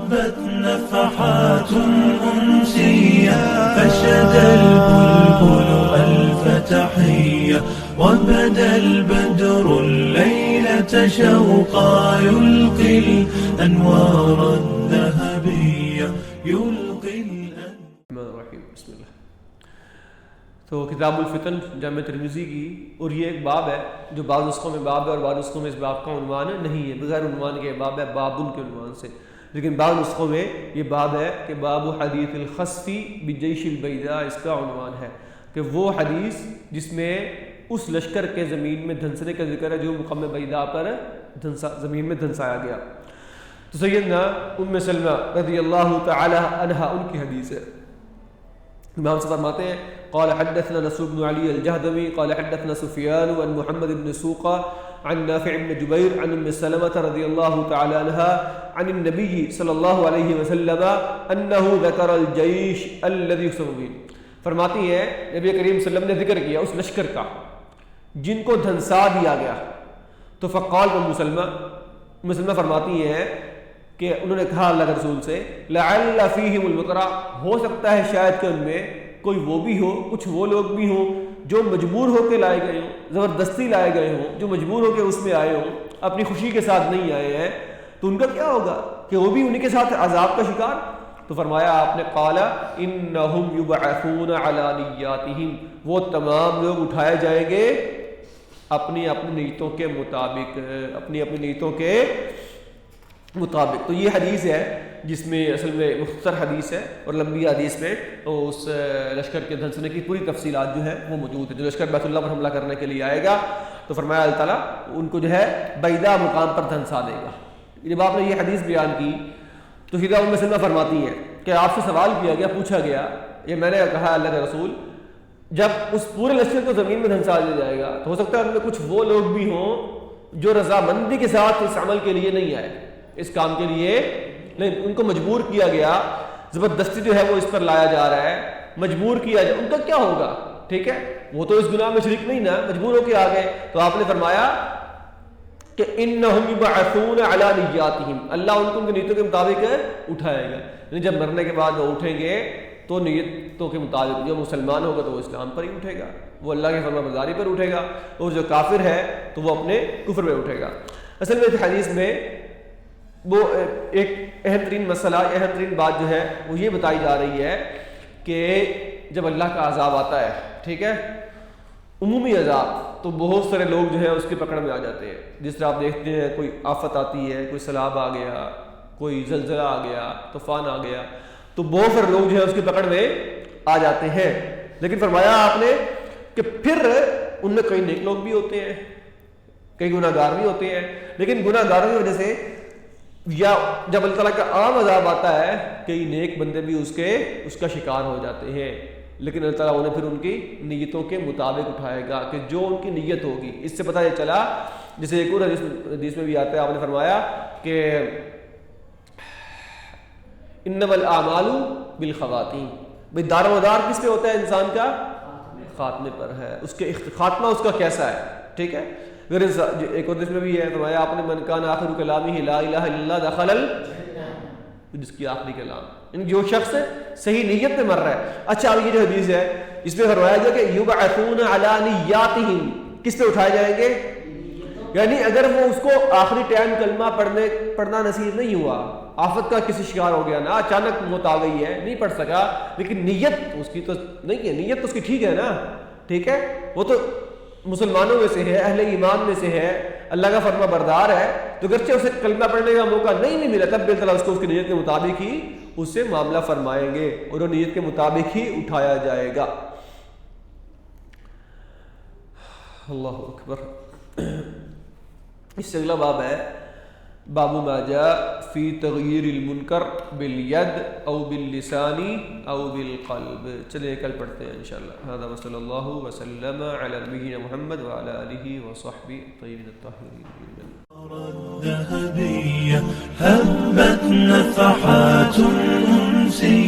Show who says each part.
Speaker 1: هبت نفحات أنسية فشد البلبل ألف تحية وبدا البدر الليلة شوقا يلقي الأنوار الذهبية يلقي
Speaker 2: بسم اللہ. تو کتاب الفتن جامع ترمذی کی، اور یہ ایک باب ہے جو بعض نسخوں میں باب ہے اور بعض نسخوں میں اس باب کا عنوان نہیں ہے، بغیر عنوان کے باب ہے، بابن کے عنوان سے. لیکن بعض نسخوں میں یہ باب ہے کہ باب حدیث الخسف بجیش البیضاء اس کا عنوان ہے، کہ وہ حدیث جس میں اس لشکر کے زمین میں دھنسنے کا ذکر ہے جو مقام بیضاء پر زمین میں دھنسایا گیا. تو سیدنا ام سلمہ رضی اللہ تعالی عنہا ان کی حدیث ہے. امام سے فرماتے ہیں قال حدثنا نصر بن علی الجہدمی قال حدثنا سفیان عن محمد بن سوقہ عن نافع بن جبیر عن ام سلمہ رضی اللہ تعالی عنہا عن النبی صلی اللہ علیہ وسلم انہ ذکر الجیش الذی یقسم به. فرماتی ہیں نبی کریم صلی اللہ علیہ وسلم نے ذکر کیا اس لشکر کا جن کو دھنسا دیا گیا. تو فقال ام سلمہ فرماتی ہیں کہ انہوں نے کہا اللہ کے رسول سے لعل فیہم البترا، ہو سکتا ہے شاید کہ ان میں کوئی وہ بھی ہو، کچھ وہ لوگ بھی ہوں جو مجبور ہو کے لائے گئے ہوں، زبردستی لائے گئے ہوں، جو مجبور ہو کے اس میں آئے ہوں، اپنی خوشی کے ساتھ نہیں آئے ہیں. تو ان کا کیا ہوگا کہ وہ بھی انہی کے ساتھ عذاب کا شکار. تو فرمایا آپ نے قال انہم یبعثون علی نیاتہم، وہ تمام لوگ اٹھائے جائیں گے اپنی نیتوں کے مطابق، اپنی نیتوں کے مطابق. تو یہ حدیث ہے جس میں اصل میں مختصر حدیث ہے اور لمبی حدیث میں اس لشکر کے دھنسنے کی پوری تفصیلات جو ہے وہ موجود ہے. جو لشکر بیت اللہ پر حملہ کرنے کے لیے آئے گا تو فرمایا اللہ تعالیٰ ان کو جو ہے بیضاء مقام پر دھنسا دے گا. جب آپ نے یہ حدیث بیان کی تو سیدہ ام سلمہ فرماتی ہیں کہ آپ سے سوال کیا گیا، پوچھا گیا، یہ میں نے کہا اللہ کے رسول جب اس پورے لشکر کو زمین میں دھنسا دیا جائے گا تو ہو سکتا ہے ان میں کچھ وہ لوگ بھی ہوں جو رضامندی کے ساتھ اس عمل کے لیے نہیں آئے، اس کام کے لیے نہیں، ان کو مجبور کیا گیا، زبردستی جو ہے وہ اس پر لایا جا رہا ہے، مجبور کیا جائے، ان کا کیا ہوگا؟ ٹھیک ہے، وہ تو اس گناہ میں شریک نہیں نا، مجبور ہو کے آ گئے. تو آپ نے فرمایا کہ انہم یبعثون علی نیاتہم، اللہ ان کو ان کی نیتوں کے مطابق اٹھائے گا. یعنی جب مرنے کے بعد وہ اٹھیں گے تو نیتوں کے مطابق، جو مسلمان ہوگا تو وہ اسلام پر ہی اٹھے گا، وہ اللہ کی فرما برداری پر اٹھے گا، اور جو کافر ہے تو وہ اپنے کفر میں اٹھے گا. اصل میں اس حدیث میں وہ ایک اہم ترین مسئلہ، اہم ترین بات جو ہے وہ یہ بتائی جا رہی ہے کہ جب اللہ کا عذاب آتا ہے، ٹھیک ہے، عمومی عذاب، تو بہت سارے لوگ جو ہے اس کی پکڑ میں آ جاتے ہیں. جس طرح آپ دیکھتے ہیں کوئی آفت آتی ہے، کوئی سیلاب آ گیا، کوئی زلزلہ آ گیا، طوفان آ گیا، تو بہت سارے لوگ جو ہے اس کی پکڑ میں آ جاتے ہیں. لیکن فرمایا آپ نے کہ پھر ان میں کئی نیک لوگ بھی ہوتے ہیں، کئی گناہ گار بھی ہوتے ہیں، لیکن گناہ گاروں کی وجہ سے یا جب اللہ تعالیٰ کا عام عذاب آتا ہے کئی نیک بندے بھی اس کا شکار ہو جاتے ہیں. لیکن اللہ تعالیٰ انہیں پھر ان کی نیتوں کے مطابق اٹھائے گا کہ جو ان کی نیت ہوگی. اس سے پتہ یہ چلا، جسے ایک اور حدیث میں بھی آتا ہے، آپ نے فرمایا کہ انما الاعمال بالخواتیم، بھئی دار و مدار کس پہ ہوتا ہے انسان کا؟ خاتمے پر ہے، اس کے خاتمہ اس کا کیسا ہے. ٹھیک ہے، اگر ایک اور حدیث میں بھی ہے فرمایا آپ نے من کان آخر کلامہ لا الہ الا اللہ دخل جس کی آخری کلام، یعنی جو شخص صحیح نیت میں مر رہا ہے. اچھا اب یہ جو حدیث ہے اس میں فرمایا گیا کہ یبعثون علی نیاتہم، کس پہ اٹھائے جائیں گے؟ یعنی اگر وہ اس کو آخری ٹائم کلمہ پڑھنا نصیب نہیں ہوا، آفت کا کسی شکار ہو گیا نا، اچانک موت آ گئی ہے، نہیں پڑھ سکا، لیکن نیت اس کی تو نہیں ہے، نیت تو اس کی ٹھیک ہے نا، ٹھیک ہے، وہ تو مسلمانوں میں سے ہے، اہل ایمان میں سے ہے، اللہ کا فرما بردار ہے، تو اگرچہ اسے کلمہ پڑھنے کا موقع نہیں ملا تب بھی اللہ اس کو اس کی نیت کے مطابق ہی اس سے معاملہ فرمائیں گے اور وہ نیت کے مطابق ہی اٹھایا جائے گا. اللہ اکبر. اس سے اگلا باب ہے باب ما جاء فی تغییر المنکر بالید او باللسان او بالقلب. چلیں کل پڑھتے ہیں انشاءاللہ. هذا وصلی اللہ وسلم علی نبینا محمد وعلی آلہ وصحبہ الطیبین الطاہرین. الذهبية هبت نفحات أنسية